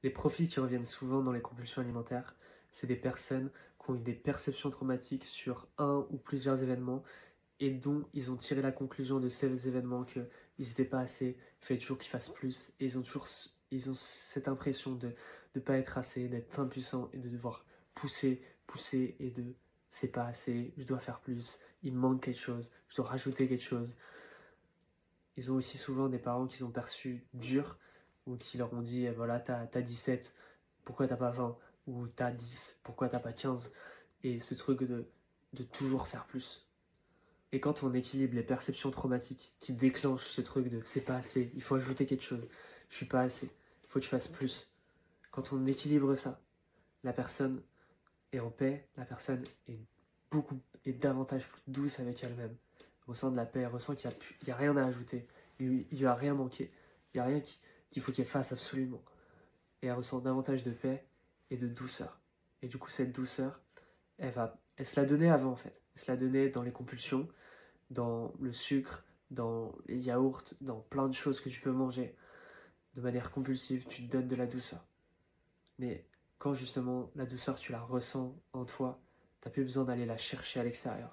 Les profils qui reviennent souvent dans les compulsions alimentaires, c'est des personnes qui ont eu des perceptions traumatiques sur un ou plusieurs événements et dont ils ont tiré la conclusion de ces événements qu'ils n'étaient pas assez, il fallait toujours qu'ils fassent plus, et ils ont cette impression de ne pas être assez, d'être impuissant et de devoir pousser, pousser et de c'est pas assez, je dois faire plus, il me manque quelque chose, je dois rajouter quelque chose. Ils ont aussi souvent des parents qu'ils ont perçus durs ou qui leur ont dit voilà, t'as 17, pourquoi t'as pas 20? Ou t'as 10, pourquoi t'as pas 15? Et ce truc de toujours faire plus. Et quand on équilibre les perceptions traumatiques qui déclenchent ce truc de c'est pas assez, il faut ajouter quelque chose, je suis pas assez, il faut que je fasse plus. Quand on équilibre ça, la personne est en paix, la personne est est davantage plus douce avec elle-même. Elle ressent de la paix, elle ressent qu'il n'y a rien à ajouter, il lui a rien manqué, il n'y a rien qu'il faut qu'elle fasse absolument. Et elle ressent davantage de paix et de douceur. Et du coup, cette douceur, elle se la donnait avant en fait. Elle se la donnait dans les compulsions, dans le sucre, dans les yaourts, dans plein de choses que tu peux manger. De manière compulsive, tu te donnes de la douceur. Mais quand justement la douceur, tu la ressens en toi, t'as plus besoin d'aller la chercher à l'extérieur.